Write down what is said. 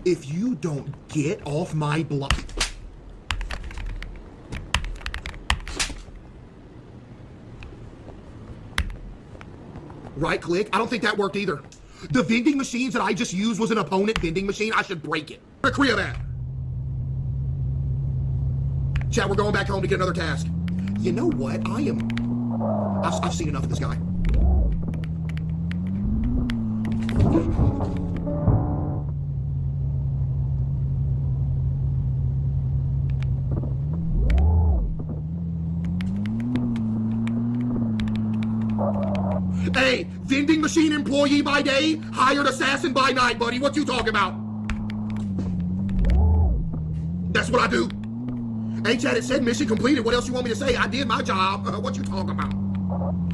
If you don't get off my block... Right click? I don't think that worked either. The vending machines that I just used was an opponent vending machine. I should break it. Where the Korea at? Chat, we're going back home to get another task. You know what? I've seen enough of this guy. Hey, vending machine employee by day, hired assassin by night, buddy. What you talking about? That's what I do. Hey, Chad, it said mission completed. What else you want me to say? I did my job. What you talking about?